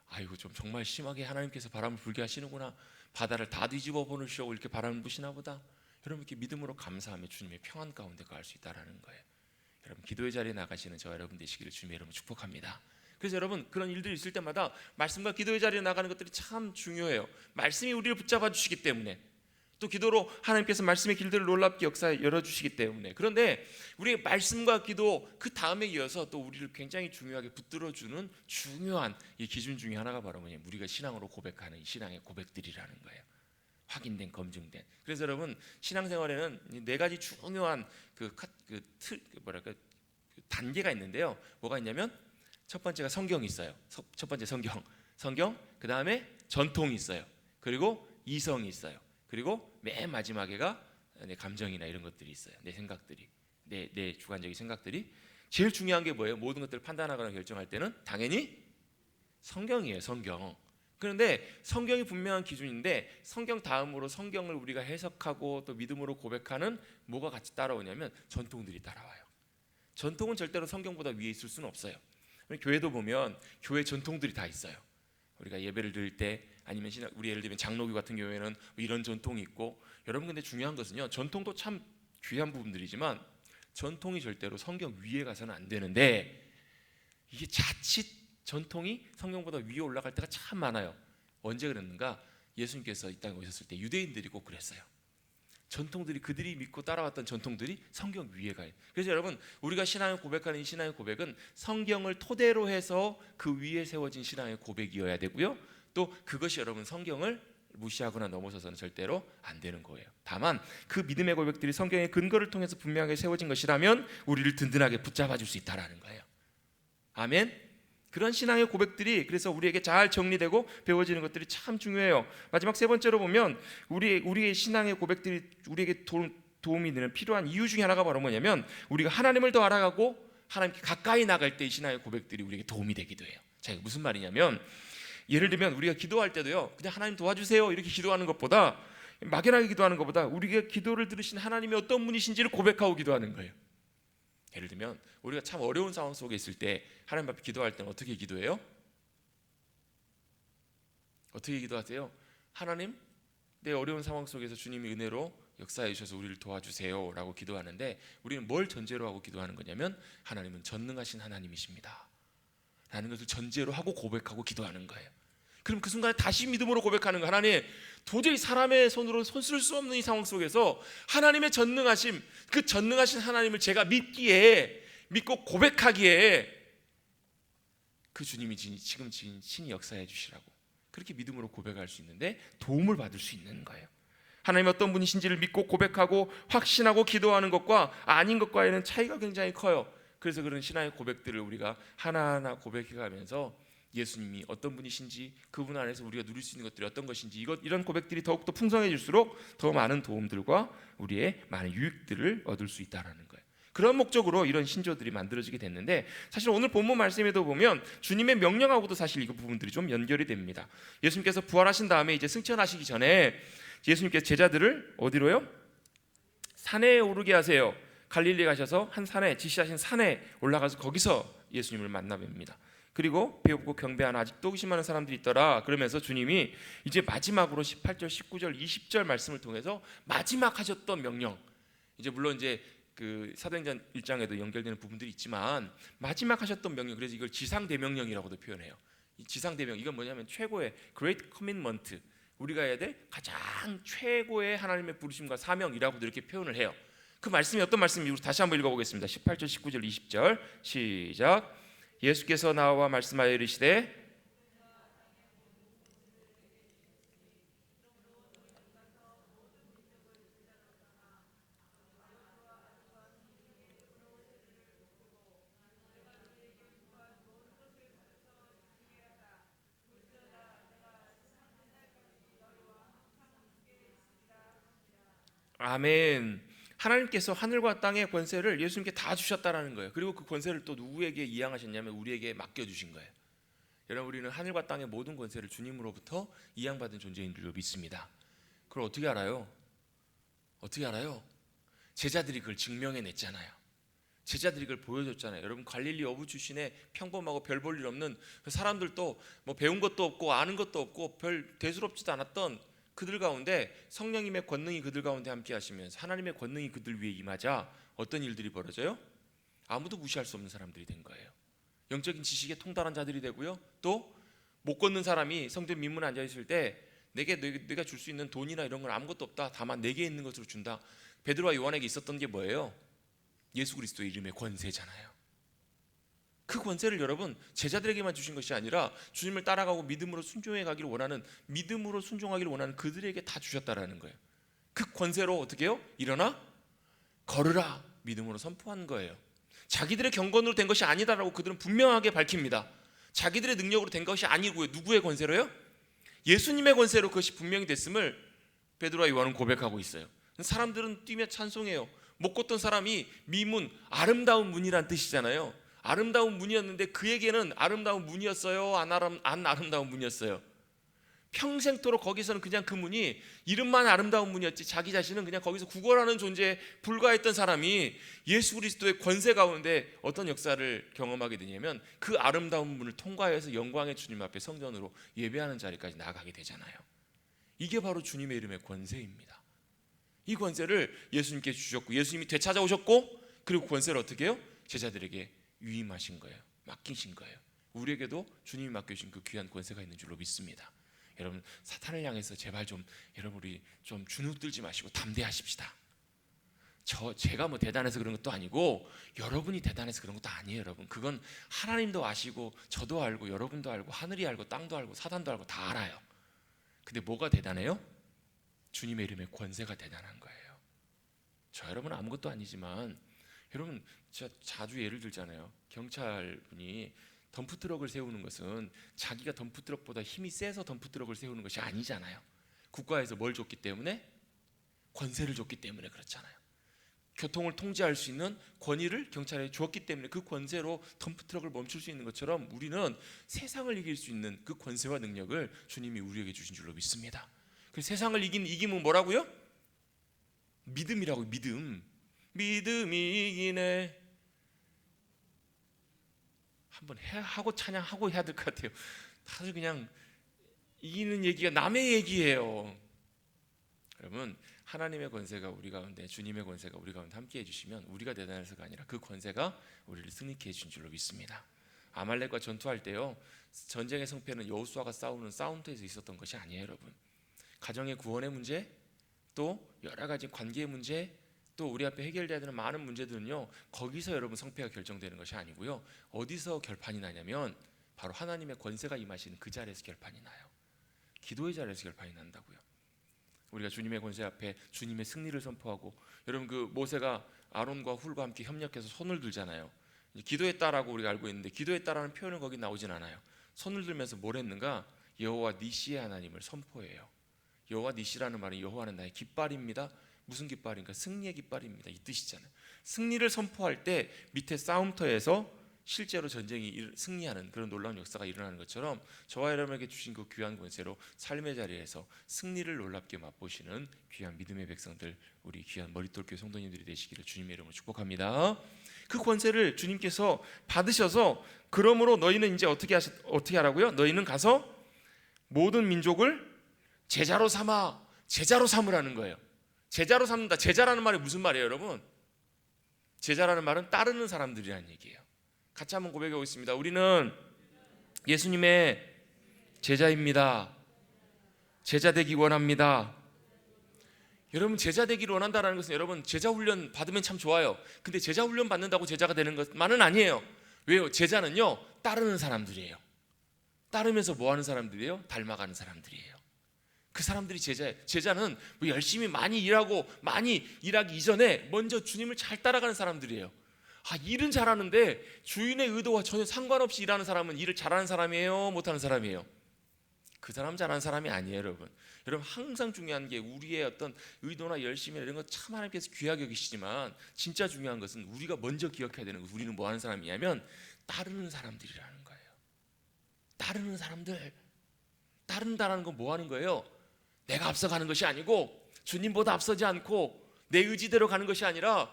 A: 아이고 좀 정말 심하게 하나님께서 바람을 불게 하시는구나, 바다를 다 뒤집어 보내시려고 이렇게 바람을 부시나 보다. 여러분, 이렇게 믿음으로 감사하며 주님의 평안 가운데 갈 수 있다라는 거예요. 여러분, 기도의 자리에 나가시는 저와 여러분 되시기를 주님의 이름으로 축복합니다. 그래서 여러분, 그런 일들이 있을 때마다 말씀과 기도의 자리에 나가는 것들이 참 중요해요. 말씀이 우리를 붙잡아 주시기 때문에, 또 기도로 하나님께서 말씀의 길들을 놀랍게 역사에 열어주시기 때문에. 그런데 우리의 말씀과 기도 그 다음에 이어서 또 우리를 굉장히 중요하게 붙들어주는 중요한 이 기준 중에 하나가 바로 뭐냐면 우리가 신앙으로 고백하는 이 신앙의 고백들이라는 거예요. 확인된, 검증된. 그래서 여러분 신앙생활에는 네 가지 중요한 단계가 있는데요. 뭐가 있냐면 첫 번째가 성경이 있어요. 첫 번째 성경. 그 다음에 전통이 있어요. 그리고 이성이 있어요. 그리고 맨 마지막에가 내 감정이나 이런 것들이 있어요. 내 생각들이, 내 주관적인 생각들이. 제일 중요한 게 뭐예요? 모든 것들을 판단하거나 결정할 때는 당연히 성경이에요. 성경. 그런데 성경이 분명한 기준인데 성경 다음으로 성경을 우리가 해석하고 또 믿음으로 고백하는 뭐가 같이 따라오냐면 전통들이 따라와요. 전통은 절대로 성경보다 위에 있을 수는 없어요. 교회도 보면 교회 전통들이 다 있어요. 우리가 예배를 드릴 때 아니면 우리 예를 들면 장로교 같은 경우에는 이런 전통이 있고, 여러분 근데 중요한 것은요, 전통도 참 귀한 부분들이지만 전통이 절대로 성경 위에 가서는 안 되는데, 이게 자칫 전통이 성경보다 위에 올라갈 때가 참 많아요. 언제 그랬는가? 예수님께서 이 땅에 오셨을 때 유대인들이 꼭 그랬어요. 전통들이, 그들이 믿고 따라왔던 전통들이 성경 위에 가요. 그래서 여러분 우리가 신앙을 고백하는 이 신앙의 고백은 성경을 토대로 해서 그 위에 세워진 신앙의 고백이어야 되고요, 또 그것이 여러분 성경을 무시하거나 넘어서서는 절대로 안 되는 거예요. 다만 그 믿음의 고백들이 성경의 근거를 통해서 분명하게 세워진 것이라면 우리를 든든하게 붙잡아 줄 수 있다라는 거예요. 아멘. 그런 신앙의 고백들이 그래서 우리에게 잘 정리되고 배워지는 것들이 참 중요해요. 마지막 세 번째로 보면 우리의 신앙의 고백들이 우리에게 도움이 되는 필요한 이유 중에 하나가 바로 뭐냐면 우리가 하나님을 더 알아가고 하나님께 가까이 나갈 때 이 신앙의 고백들이 우리에게 도움이 되기도 해요. 자, 무슨 말이냐면 예를 들면 우리가 기도할 때도요, 그냥 하나님 도와주세요 이렇게 기도하는 것보다, 막연하게 기도하는 것보다 우리가 기도를 들으신 하나님이 어떤 분이신지를 고백하고 기도하는 거예요. 예를 들면 우리가 참 어려운 상황 속에 있을 때 하나님 앞에 기도할 때는 어떻게 기도해요? 어떻게 기도하세요? 하나님, 내 어려운 상황 속에서 주님이 은혜로 역사해 주셔서 우리를 도와주세요 라고 기도하는데, 우리는 뭘 전제로 하고 기도하는 거냐면 하나님은 전능하신 하나님이십니다 라는 것을 전제로 하고 고백하고 기도하는 거예요. 그럼 그 순간에 다시 믿음으로 고백하는 거, 하나님, 도저히 사람의 손으로 손 쓸 수 없는 이 상황 속에서 하나님의 전능하심, 그 전능하신 하나님을 제가 믿고 고백하기에 그 주님이 지금 친히 역사해 주시라고 그렇게 믿음으로 고백할 수 있는데 도움을 받을 수 있는 거예요. 하나님 어떤 분이신지를 믿고 고백하고 확신하고 기도하는 것과 아닌 것과의 차이가 굉장히 커요. 그래서 그런 신앙의 고백들을 우리가 하나하나 고백해가면서 예수님이 어떤 분이신지, 그분 안에서 우리가 누릴 수 있는 것들이 어떤 것인지, 이런 고백들이 더욱더 풍성해질수록 더 많은 도움들과 우리의 많은 유익들을 얻을 수 있다는 거예요. 그런 목적으로 이런 신조들이 만들어지게 됐는데, 사실 오늘 본문 말씀에도 보면 주님의 명령하고도 사실 이 부분들이 좀 연결이 됩니다. 예수님께서 부활하신 다음에 이제 승천하시기 전에 예수님께서 제자들을 어디로요? 산에 오르게 하세요. 갈릴리 가셔서 한 산에, 지시하신 산에 올라가서 거기서 예수님을 만나 뵙니다. 그리고 배고프고 경배하는 아직도 의심하는 사람들이 있더라. 그러면서 주님이 이제 마지막으로 18절, 19절, 20절 말씀을 통해서 마지막 하셨던 명령, 이제 물론 이제 그 사도행전 1장에도 연결되는 부분들이 있지만 마지막 하셨던 명령, 그래서 이걸 지상대명령이라고도 표현해요. 이 지상대명, 이건 뭐냐면 최고의 Great Commitment, 우리가 해야 될 가장 최고의 하나님의 부르심과 사명이라고도 이렇게 표현을 해요. 그 말씀이 어떤 말씀인지 우리 다시 한번 읽어보겠습니다. 18절, 19절, 20절 시작. 예수께서 나와 말씀하여 이르시되 아멘. 하나님께서 하늘과 땅의 권세를 예수님께 다 주셨다라는 거예요. 그리고 그 권세를 또 누구에게 이양하셨냐면 우리에게 맡겨주신 거예요. 여러분, 우리는 하늘과 땅의 모든 권세를 주님으로부터 이양받은 존재인 줄 믿습니다. 그걸 어떻게 알아요? 어떻게 알아요? 제자들이 그걸 증명해냈잖아요. 제자들이 그걸 보여줬잖아요. 여러분, 갈릴리 어부 출신의 평범하고 별 볼 일 없는 사람들도 뭐 배운 것도 없고 아는 것도 없고 별 대수롭지도 않았던 그들 가운데 성령님의 권능이 그들 가운데 함께 하시면서 하나님의 권능이 그들 위에 임하자 어떤 일들이 벌어져요? 아무도 무시할 수 없는 사람들이 된 거예요. 영적인 지식에 통달한 자들이 되고요, 또 못 걷는 사람이 성전 민문에 앉아 있을 때 내가 줄 수 있는 돈이나 이런 건 아무것도 없다. 다만 내게 있는 것으로 준다. 베드로와 요한에게 있었던 게 뭐예요? 예수 그리스도의 이름의 권세잖아요. 그 권세를 여러분 제자들에게만 주신 것이 아니라 주님을 따라가고 믿음으로 순종하기를 원하는 그들에게 다 주셨다라는 거예요. 그 권세로 어떻게 해요? 일어나 걸으라 믿음으로 선포한 거예요. 자기들의 경건으로 된 것이 아니다라고 그들은 분명하게 밝힙니다. 자기들의 능력으로 된 것이 아니고요. 누구의 권세로요? 예수님의 권세로 그것이 분명히 됐음을 베드로와 요한은 고백하고 있어요. 사람들은 뛰며 찬송해요. 못 걷던 사람이 미문, 아름다운 문이란 뜻이잖아요. 아름다운 문이었는데 그에게는 아름다운 문이었어요? 안 아름다운 문이었어요? 평생토록 거기서는 그냥 그 문이 이름만 아름다운 문이었지 자기 자신은 그냥 거기서 구걸하는 존재에 불과했던 사람이 예수 그리스도의 권세 가운데 어떤 역사를 경험하게 되냐면 그 아름다운 문을 통과해서 영광의 주님 앞에 성전으로 예배하는 자리까지 나가게 되잖아요. 이게 바로 주님의 이름의 권세입니다. 이 권세를 예수님께 주셨고 예수님이 되찾아오셨고 그리고 권세를 어떻게 해요? 제자들에게 위임하신 거예요. 맡기신 거예요. 우리에게도 주님이 맡겨주신 그 귀한 권세가 있는 줄로 믿습니다. 여러분 사탄을 향해서 제발 좀 여러분 우리 좀 주눅들지 마시고 담대하십시다. 제가 뭐 대단해서 그런 것도 아니고 여러분이 대단해서 그런 것도 아니에요. 여러분 그건 하나님도 아시고 저도 알고 여러분도 알고 하늘이 알고 땅도 알고 사단도 알고 다 알아요. 근데 뭐가 대단해요? 주님의 이름의 권세가 대단한 거예요. 저 여러분은 아무것도 아니지만 여러분 제가 자주 예를 들잖아요. 경찰분이 덤프트럭을 세우는 것은 자기가 덤프트럭보다 힘이 세서 덤프트럭을 세우는 것이 아니잖아요. 국가에서 뭘 줬기 때문에? 권세를 줬기 때문에 그렇잖아요. 교통을 통제할 수 있는 권위를 경찰에 주었기 때문에 그 권세로 덤프트럭을 멈출 수 있는 것처럼 우리는 세상을 이길 수 있는 그 권세와 능력을 주님이 우리에게 주신 줄로 믿습니다. 그 세상을 이기면 뭐라고요? 믿음이라고. 믿음이 이기네. 한번 하고 찬양하고 해야 될 것 같아요. 아주 그냥 이기는 얘기가 남의 얘기예요. 여러분 하나님의 권세가 우리 가운데 주님의 권세가 우리 가운데 함께 해주시면 우리가 대단해서가 아니라 그 권세가 우리를 승리케 해준 줄로 믿습니다. 아말렉과 전투할 때요 전쟁의 성패는 여호수아가 싸우는 싸움터에서 있었던 것이 아니에요. 여러분 가정의 구원의 문제 또 여러 가지 관계의 문제 또 우리 앞에 해결돼야 되는 많은 문제들은요 거기서 여러분 성패가 결정되는 것이 아니고요 어디서 결판이 나냐면 바로 하나님의 권세가 임하시는 그 자리에서 결판이 나요. 기도의 자리에서 결판이 난다고요. 우리가 주님의 권세 앞에 주님의 승리를 선포하고 여러분 그 모세가 아론과 훌과 함께 협력해서 손을 들잖아요. 기도했다라고 우리가 알고 있는데 기도했다라는 표현은 거기 나오진 않아요. 손을 들면서 뭘 했는가? 여호와 니시의 하나님을 선포해요. 여호와 니시라는 말은 여호와는 나의 깃발입니다. 무슨 깃발인가? 승리의 깃발입니다. 이 뜻이잖아요. 승리를 선포할 때 밑에 싸움터에서 실제로 전쟁이 승리하는 그런 놀라운 역사가 일어나는 것처럼 저와 여러분에게 주신 그 귀한 권세로 삶의 자리에서 승리를 놀랍게 맛보시는 귀한 믿음의 백성들 우리 귀한 머릿돌교회 성도님들이 되시기를 주님의 이름으로 축복합니다. 그 권세를 주님께서 받으셔서 그러므로 너희는 이제 어떻게 하라고요? 너희는 가서 모든 민족을 제자로 삼으라는 거예요. 제자로 삼는다. 제자라는 말이 무슨 말이에요, 여러분? 제자라는 말은 따르는 사람들이라는 얘기예요. 같이 한번 고백해 보겠습니다. 우리는 예수님의 제자입니다. 제자 되기 원합니다. 여러분 제자 되기를 원한다는 것은 여러분 제자 훈련 받으면 참 좋아요. 근데 제자 훈련 받는다고 제자가 되는 것만은 아니에요. 왜요? 제자는요 따르는 사람들이에요. 따르면서 뭐 하는 사람들이에요? 닮아가는 사람들이에요. 그 사람들이 제자예요. 제자는 뭐 열심히 많이 일하고 많이 일하기 이전에 먼저 주님을 잘 따라가는 사람들이에요. 일은 잘하는데 주인의 의도와 전혀 상관없이 일하는 사람은 일을 잘하는 사람이에요? 못하는 사람이에요? 그 사람 잘하는 사람이 아니에요. 여러분 항상 중요한 게 우리의 어떤 의도나 열심이 이런 거 참 하나님께서 귀하게 여기시지만 진짜 중요한 것은 우리가 먼저 기억해야 되는 것. 우리는 뭐 하는 사람이냐면 따르는 사람들이라는 거예요. 따르는 사람들. 따른다라는 건 뭐 하는 거예요? 내가 앞서가는 것이 아니고 주님보다 앞서지 않고 내 의지대로 가는 것이 아니라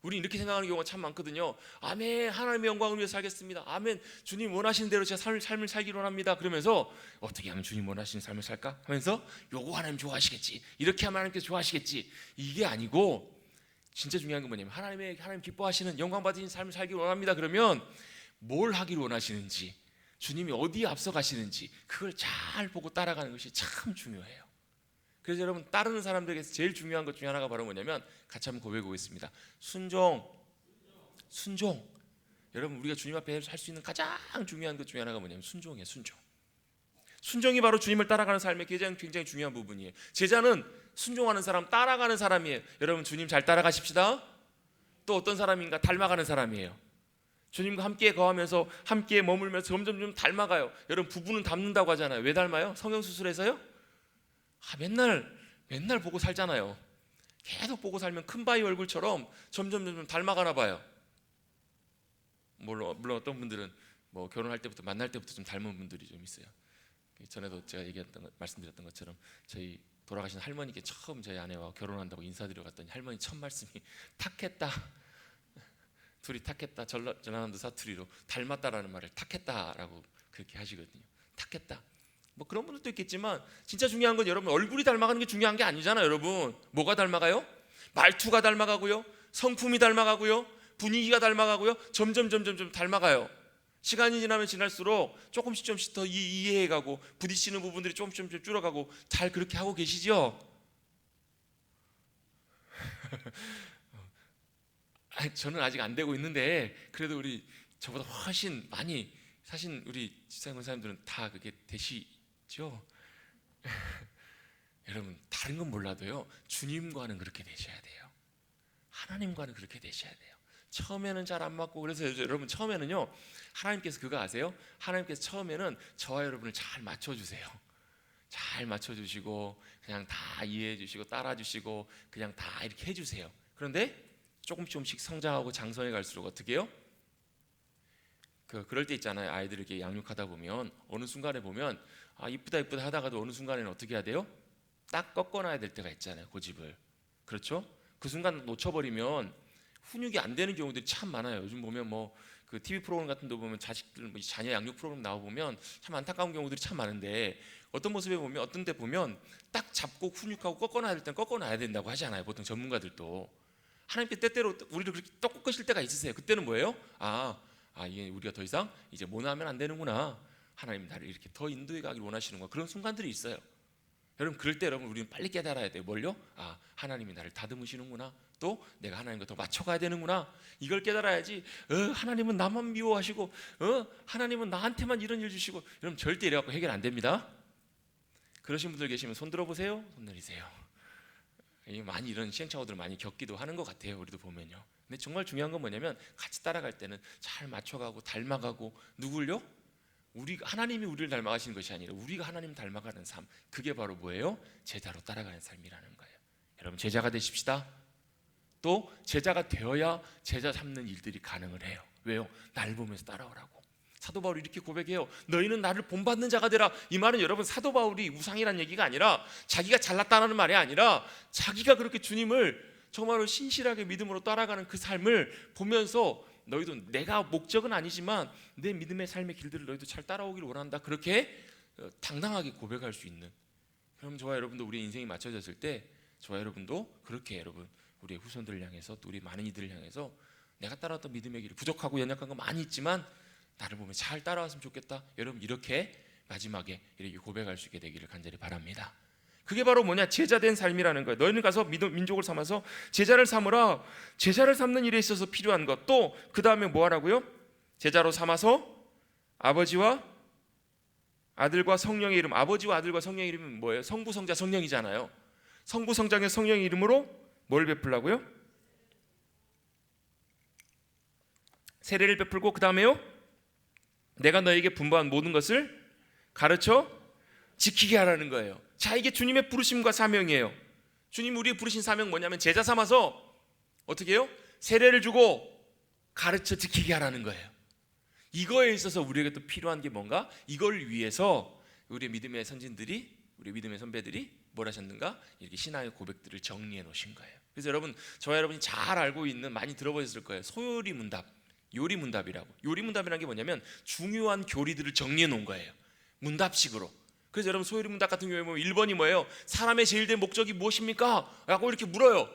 A: 우리 이렇게 생각하는 경우가 참 많거든요. 아멘, 하나님의 영광을 위해서 살겠습니다. 아멘, 주님 원하시는 대로 제 삶을 살기를 원합니다. 그러면서 어떻게 하면 주님 원하시는 삶을 살까? 하면서 요거 하나님 좋아하시겠지, 이렇게 하면 하나님께서 좋아하시겠지. 이게 아니고 진짜 중요한 건 뭐냐면 하나님 기뻐하시는 영광 받으신 삶을 살기를 원합니다. 그러면 뭘 하기를 원하시는지, 주님이 어디에 앞서 가시는지 그걸 잘 보고 따라가는 것이 참 중요해요. 그래서 여러분, 따르는 사람들에게서 제일 중요한 것 중에 하나가 바로 뭐냐면, 같이 한번 고백해 보겠습니다. 순종. 여러분, 우리가 주님 앞에 할 수 있는 가장 중요한 것 중에 하나가 뭐냐면 순종이에요. 순종이 바로 주님을 따라가는 삶의 굉장히 중요한 부분이에요. 제자는 순종하는 사람, 따라가는 사람이에요. 여러분, 주님 잘 따라가십시다. 또 어떤 사람인가? 닮아가는 사람이에요. 주님과 함께 거하면서 함께 머물면서 점점 닮아가요. 여러분, 부부는 닮는다고 하잖아요. 왜 닮아요? 성형수술해서요? 맨날 보고 살잖아요. 계속 보고 살면 큰 바위 얼굴처럼 점점 닮아가나 봐요. 물론 어떤 분들은 뭐 결혼할 때부터 만날 때부터 좀 닮은 분들이 좀 있어요. 전에도 제가 말씀드렸던 것처럼 저희 돌아가신 할머니께 처음 저희 아내와 결혼한다고 인사드려 갔더니 할머니 첫 말씀이 탁했다. 둘이 탁했다. 전라남도 사투리로 닮았다라는 말을 탁했다라고 그렇게 하시거든요. 탁했다. 뭐 그런 분들도 있겠지만 진짜 중요한 건 여러분, 얼굴이 닮아가는 게 중요한 게 아니잖아요. 여러분, 뭐가 닮아가요? 말투가 닮아가고요, 성품이 닮아가고요, 분위기가 닮아가고요, 점점 닮아가요. 시간이 지나면 지날수록 조금씩 더 이해해가고 부딪히는 부분들이 조금씩 줄어가고 잘 그렇게 하고 계시죠? 저는 아직 안 되고 있는데 그래도 우리 저보다 훨씬 많이 사신 우리 지상 권사님들은 다 그게 되시죠? 여러분, 다른 건 몰라도요, 주님과는 그렇게 되셔야 돼요. 하나님과는 그렇게 되셔야 돼요. 처음에는 잘 안 맞고, 그래서 여러분, 처음에는요, 하나님께서 그거 아세요? 하나님께서 처음에는 저와 여러분을 잘 맞춰주세요. 잘 맞춰주시고 그냥 다 이해해주시고 따라주시고 그냥 다 이렇게 해주세요. 그런데 조금씩 성장하고 장성해 갈수록 어떻게 해요? 그럴 때 있잖아요. 아이들 이렇게 양육하다 보면 어느 순간에 보면 이쁘다 하다가도 어느 순간에는 어떻게 해야 돼요? 딱 꺾어놔야 될 때가 있잖아요. 고집을. 그렇죠? 그 순간 놓쳐버리면 훈육이 안 되는 경우들이 참 많아요. 요즘 보면 그 TV 프로그램 같은 데 보면 자식들 자녀 양육 프로그램 나와 보면 참 안타까운 경우들이 참 많은데, 어떤 모습에 보면 어떤 데 보면 딱 잡고 훈육하고 꺾어놔야 될 땐 꺾어놔야 된다고 하잖아요. 보통 전문가들도. 하나님께 때때로 우리를 그렇게 떡 꺾으실 때가 있으세요. 그때는 뭐예요? 이게 우리가 더 이상 이제 모나하면 안 되는구나. 하나님 나를 이렇게 더 인도해 가길 원하시는 거야. 그런 순간들이 있어요. 여러분, 그럴 때 여러분, 우리는 빨리 깨달아야 돼요. 뭘요? 하나님이 나를 다듬으시는구나. 또 내가 하나님과 더 맞춰가야 되는구나. 이걸 깨달아야지. 하나님은 나만 미워하시고, 하나님은 나한테만 이런 일 주시고, 여러분, 절대 이래갖고 해결 안 됩니다. 그러신 분들 계시면 손 들어보세요. 손 내리세요. 많이 이런 시행착오들을 많이 겪기도 하는 것 같아요. 우리도 보면요. 근데 정말 중요한 건 뭐냐면, 같이 따라갈 때는 잘 맞춰가고 닮아가고, 누굴요? 하나님이 우리를 닮아가시는 것이 아니라 우리가 하나님 닮아가는 삶, 그게 바로 뭐예요? 제자로 따라가는 삶이라는 거예요. 여러분, 제자가 되십시다. 또 제자가 되어야 제자 삼는 일들이 가능을 해요. 왜요? 날 보면서 따라오라고. 사도 바울이 이렇게 고백해요. 너희는 나를 본받는 자가 되라. 이 말은 여러분, 사도 바울이 우상이라는 얘기가 아니라, 자기가 잘났다는 말이 아니라, 자기가 그렇게 주님을 정말로 신실하게 믿음으로 따라가는 그 삶을 보면서, 너희도 내가 목적은 아니지만 내 믿음의 삶의 길들을 너희도 잘 따라오길 원한다. 그렇게 당당하게 고백할 수 있는, 그럼 저와 여러분도 우리의 인생이 맞춰졌을 때 저와 여러분도 그렇게 여러분, 우리의 후손들을 향해서, 또 우리 많은 이들을 향해서, 내가 따라왔던 믿음의 길이 부족하고 연약한 거 많이 있지만 나를 보면 잘 따라왔으면 좋겠다. 여러분, 이렇게 마지막에 이렇게 고백할 수 있게 되기를 간절히 바랍니다. 그게 바로 뭐냐? 제자된 삶이라는 거예요. 너희는 가서 민족을 삼아서 제자를 삼으라. 제자를 삼는 일에 있어서 필요한 것, 또 그 다음에 뭐 하라고요? 제자로 삼아서 아버지와 아들과 성령의 이름. 아버지와 아들과 성령의 이름은 뭐예요? 성부, 성자, 성령이잖아요. 성부, 성자의 성령의 이름으로 뭘 베풀라고요? 세례를 베풀고, 그 다음에요, 내가 너에게 분부한 모든 것을 가르쳐 지키게 하라는 거예요. 자, 이게 주님의 부르심과 사명이에요. 주님 우리의 부르신 사명 뭐냐면, 제자 삼아서 어떻게 해요? 세례를 주고 가르쳐 지키게 하라는 거예요. 이거에 있어서 우리에게 또 필요한 게 뭔가? 이걸 위해서 우리의 믿음의 선진들이, 우리 믿음의 선배들이 뭘 하셨는가? 이렇게 신앙의 고백들을 정리해 놓으신 거예요. 그래서 여러분, 저와 여러분이 잘 알고 있는, 많이 들어보셨을 거예요. 소요리 문답, 요리 문답이라고. 요리 문답이라는 게 뭐냐면 중요한 교리들을 정리해 놓은 거예요. 문답식으로. 그래서 여러분, 소요리 문답 같은 경우에 보면 1번이 뭐예요? 사람의 제일 된 목적이 무엇입니까? 라고 이렇게 물어요.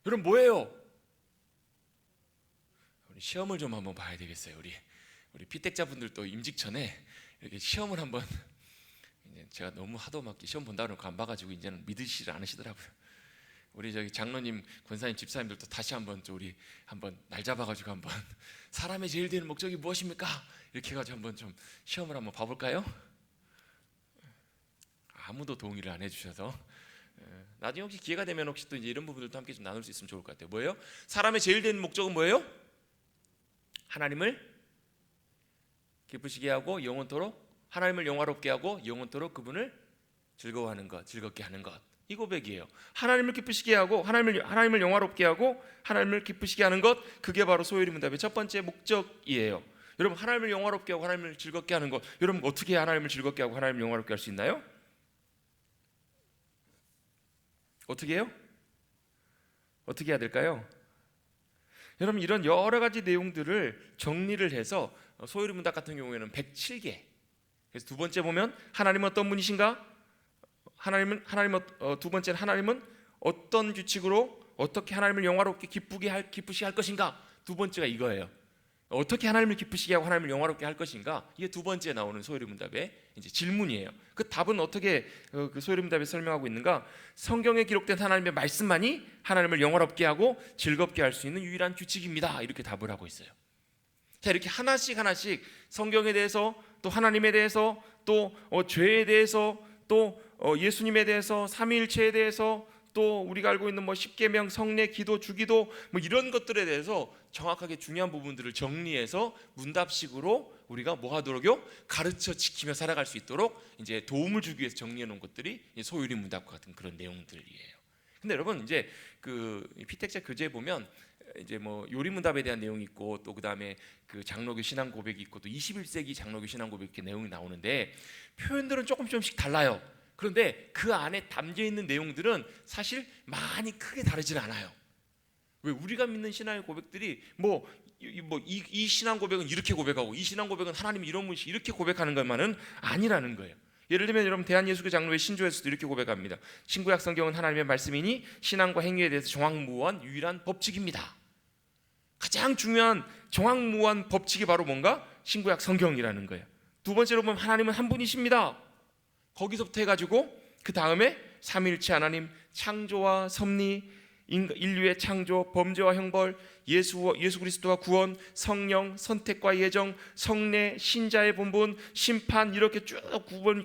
A: 여러분, 뭐예요? 우리 시험을 좀 한번 봐야 되겠어요. 우리 피택자분들도 임직 전에 이렇게 시험을 한번 이제 제가 너무 하도 막 시험 본다 그러고 안 봐가지고 이제는 믿으시지 않으시더라고요. 우리 저기 장로님, 권사님, 집사님들도 다시 한번 우리 한번 날 잡아가지고 한번 사람의 제일 되는 목적이 무엇입니까? 이렇게 해가지고 한번 좀 시험을 한번 봐볼까요? 아무도 동의를 안 해주셔서 나중에 혹시 기회가 되면 혹시 또 이제 이런 부분들도 함께 좀 나눌 수 있으면 좋을 것 같아요. 뭐예요? 사람의 제일 되는 목적은 뭐예요? 하나님을 기쁘시게 하고 영원토록 하나님을 영화롭게 하고 영원토록 그분을 즐거워하는 것, 즐겁게 하는 것. 이 고백이에요. 하나님을 기쁘시게 하고 하나님을 영화롭게 하고 하나님을 기쁘시게 하는 것, 그게 바로 소요리 문답의 첫 번째 목적이에요. 여러분, 하나님을 영화롭게 하고 하나님을 즐겁게 하는 것, 여러분 어떻게 하나님을 즐겁게 하고 하나님을 영화롭게 할 수 있나요? 어떻게 해요? 어떻게 해야 될까요? 여러분, 이런 여러 가지 내용들을 정리를 해서 소요리 문답 같은 경우에는 107개. 그래서 두 번째 보면 하나님은 어떤 분이신가? 두 번째는 하나님은 어떤 규칙으로 어떻게 하나님을 영화롭게 기쁘시게 할 것인가? 두 번째가 이거예요. 어떻게 하나님을 기쁘시게 하고 하나님을 영화롭게 할 것인가? 이게 두 번째 나오는 소요리 문답의 이제 질문이에요. 그 답은 어떻게 그 소요리 문답에 설명하고 있는가? 성경에 기록된 하나님의 말씀만이 하나님을 영화롭게 하고 즐겁게 할 수 있는 유일한 규칙입니다. 이렇게 답을 하고 있어요. 자, 이렇게 하나씩 성경에 대해서, 또 하나님에 대해서, 또 죄에 대해서, 또 예수님에 대해서, 삼위일체에 대해서, 또 우리가 알고 있는 십계명, 성례, 기도, 주기도 이런 것들에 대해서 정확하게 중요한 부분들을 정리해서 문답식으로 우리가 뭐 하도록요? 가르쳐 지키며 살아갈 수 있도록 이제 도움을 주기 위해서 정리해 놓은 것들이 소요리 문답과 같은 그런 내용들이에요. 근데 여러분, 이제 그 피택자 교재에 보면 이제 요리 문답에 대한 내용이 있고, 또 그다음에 그 장로교 신앙 고백이 있고, 또 21세기 장로교 신앙 고백 이렇게 내용이 나오는데 표현들은 조금씩 달라요. 그런데 그 안에 담겨 있는 내용들은 사실 많이 크게 다르진 않아요. 왜? 우리가 믿는 신앙의 고백들이 이 신앙 고백은 이렇게 고백하고, 이 신앙 고백은 하나님이 이런 분이시 이렇게 고백하는 것만은 아니라는 거예요. 예를 들면 여러분, 대한예수교 장로회 신조에서도 이렇게 고백합니다. 신구약 성경은 하나님의 말씀이니 신앙과 행위에 대해서 정확무한 유일한 법칙입니다. 가장 중요한 정확무한 법칙이 바로 뭔가? 신구약 성경이라는 거예요. 두 번째로 보면 하나님은 한 분이십니다. 거기서부터 해가지고 그 다음에 삼위일체 하나님, 창조와 섭리, 인류의 창조, 범죄와 형벌, 예수 그리스도와 구원, 성령, 선택과 예정, 성례, 신자의 본분, 심판, 이렇게 쭉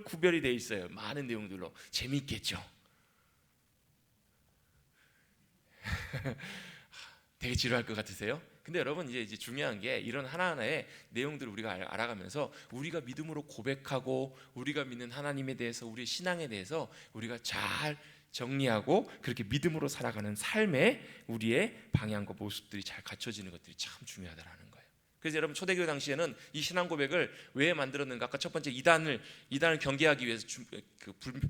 A: 구별이 되어 있어요. 많은 내용들로. 재미있겠죠? 되게 지루할 것 같으세요? 근데 여러분, 이제 중요한 게 이런 하나하나의 내용들을 우리가 알아가면서 우리가 믿음으로 고백하고 우리가 믿는 하나님에 대해서, 우리의 신앙에 대해서 우리가 잘 정리하고 그렇게 믿음으로 살아가는 삶에 우리의 방향과 모습들이 잘 갖춰지는 것들이 참 중요하다라는 거예요. 그래서 여러분, 초대교회 당시에는 이 신앙 고백을 왜 만들었는가? 아까 첫 번째 이단을 경계하기 위해서,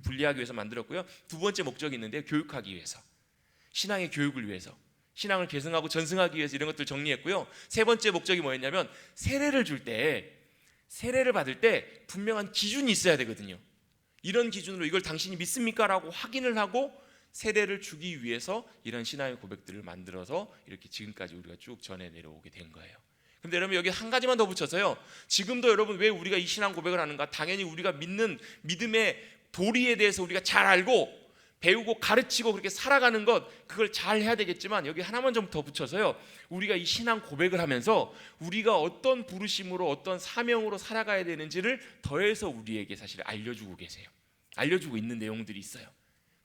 A: 분리하기 위해서 만들었고요. 두 번째 목적이 있는데, 교육하기 위해서, 신앙의 교육을 위해서, 신앙을 계승하고 전승하기 위해서 이런 것들을 정리했고요. 세 번째 목적이 뭐였냐면, 세례를 받을 때 분명한 기준이 있어야 되거든요. 이런 기준으로 이걸 당신이 믿습니까? 라고 확인을 하고 세례를 주기 위해서 이런 신앙의 고백들을 만들어서 이렇게 지금까지 우리가 쭉 전해 내려오게 된 거예요. 근데 여러분, 여기 한 가지만 더 붙여서요, 지금도 여러분 왜 우리가 이 신앙 고백을 하는가? 당연히 우리가 믿는 믿음의 도리에 대해서 우리가 잘 알고 배우고 가르치고 그렇게 살아가는 것, 그걸 잘 해야 되겠지만, 여기 하나만 좀 더 붙여서요, 우리가 이 신앙 고백을 하면서 우리가 어떤 부르심으로, 어떤 사명으로 살아가야 되는지를 더해서 우리에게 사실 알려주고 계세요. 알려주고 있는 내용들이 있어요.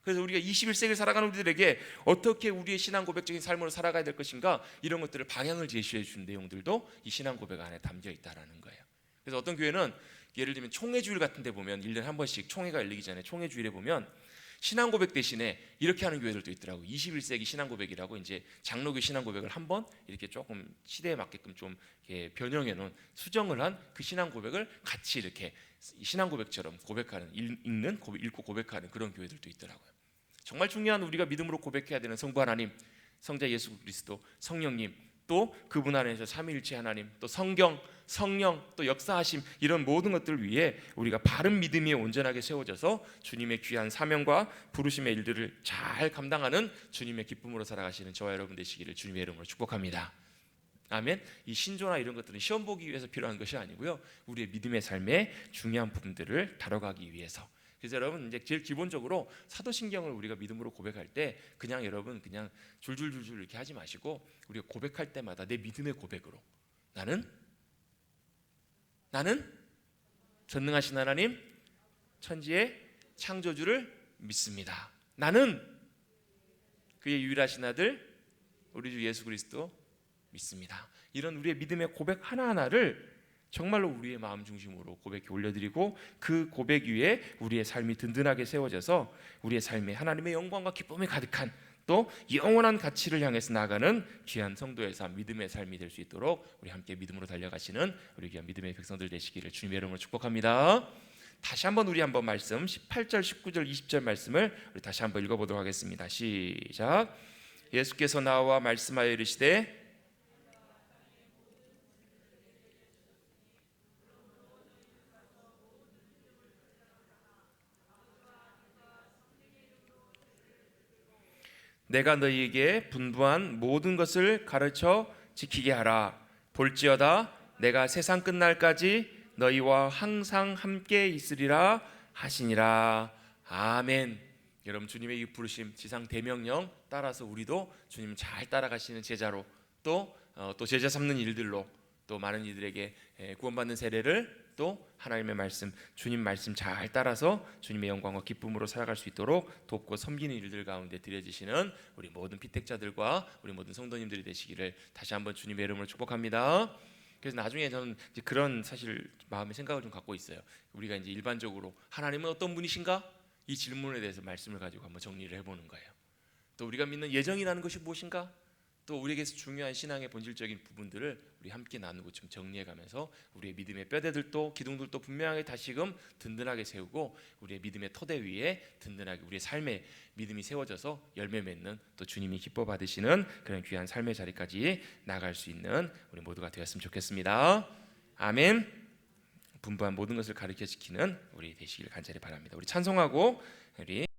A: 그래서 우리가 21세기를 살아가는 우리들에게 어떻게 우리의 신앙 고백적인 삶으로 살아가야 될 것인가, 이런 것들을 방향을 제시해 주는 내용들도 이 신앙 고백 안에 담겨 있다라는 거예요. 그래서 어떤 교회는 예를 들면 총회주일 같은 데 보면 1년에 한 번씩 총회가 열리기 전에 총회주일에 보면 신앙 고백 대신에 이렇게 하는 교회들도 있더라고요. 21세기 신앙 고백이라고 이제 장로교 신앙 고백을 한번 이렇게 조금 시대에 맞게끔 좀 이렇게 변형해 놓은, 수정을 한 그 신앙 고백을 같이 이렇게 신앙 고백처럼 고백하는, 읽고 고백하는 그런 교회들도 있더라고요. 정말 중요한 우리가 믿음으로 고백해야 되는 성부 하나님, 성자 예수 그리스도, 성령님, 또 그분 안에서 삼위일체 하나님, 또 성경, 성령, 또 역사하심, 이런 모든 것들을 위해 우리가 바른 믿음 위에 온전하게 세워져서 주님의 귀한 사명과 부르심의 일들을 잘 감당하는 주님의 기쁨으로 살아가시는 저와 여러분 되시기를 주님의 이름으로 축복합니다. 아멘. 이 신조나 이런 것들은 시험 보기 위해서 필요한 것이 아니고요. 우리의 믿음의 삶의 중요한 부분들을 다뤄가기 위해서. 그래서 여러분 이제 제일 기본적으로 사도신경을 우리가 믿음으로 고백할 때 그냥 여러분 그냥 줄줄줄줄 이렇게 하지 마시고 우리가 고백할 때마다 내 믿음의 고백으로 나는 전능하신 하나님 천지의 창조주를 믿습니다. 나는 그의 유일하신 아들 우리 주 예수 그리스도 믿습니다. 이런 우리의 믿음의 고백 하나하나를 정말로 우리의 마음 중심으로 고백해 올려드리고 그 고백 위에 우리의 삶이 든든하게 세워져서 우리의 삶에 하나님의 영광과 기쁨이 가득한 또 영원한 가치를 향해서 나아가는 귀한 성도의 삶, 믿음의 삶이 될 수 있도록 우리 함께 믿음으로 달려가시는 우리 귀한 믿음의 백성들 되시기를 주님의 이름으로 축복합니다. 다시 한번 우리 한번 말씀 18절, 19절, 20절 말씀을 우리 다시 한번 읽어보도록 하겠습니다. 시작. 예수께서 나와 말씀하여 이르시되 내가 너희에게 분부한 모든 것을 가르쳐 지키게 하라. 볼지어다 내가 세상 끝날까지 너희와 항상 함께 있으리라 하시니라. 아멘. 여러분 주님의 이 부르심 지상 대명령 따라서 우리도 주님 잘 따라가시는 제자로 또 제자 삼는 일들로 또 많은 이들에게 구원받는 세례를 또 하나님의 말씀 주님 말씀 잘 따라서 주님의 영광과 기쁨으로 살아갈 수 있도록 돕고 섬기는 일들 가운데 드려지시는 우리 모든 피택자들과 우리 모든 성도님들이 되시기를 다시 한번 주님의 이름으로 축복합니다. 그래서 나중에 저는 이제 그런 사실 마음의 생각을 좀 갖고 있어요. 우리가 이제 일반적으로 하나님은 어떤 분이신가? 이 질문에 대해서 말씀을 가지고 한번 정리를 해보는 거예요. 또 우리가 믿는 예정이라는 것이 무엇인가? 또 우리에게서 중요한 신앙의 본질적인 부분들을 우리 함께 나누고 좀 정리해가면서 우리의 믿음의 뼈대들도 기둥들도 분명하게 다시금 든든하게 세우고 우리의 믿음의 토대 위에 든든하게 우리의 삶의 믿음이 세워져서 열매 맺는 또 주님이 기뻐 받으시는 그런 귀한 삶의 자리까지 나갈 수 있는 우리 모두가 되었으면 좋겠습니다. 아멘. 분부한 모든 것을 가르쳐 지키는 우리 되시길 간절히 바랍니다. 우리 찬송하고 우리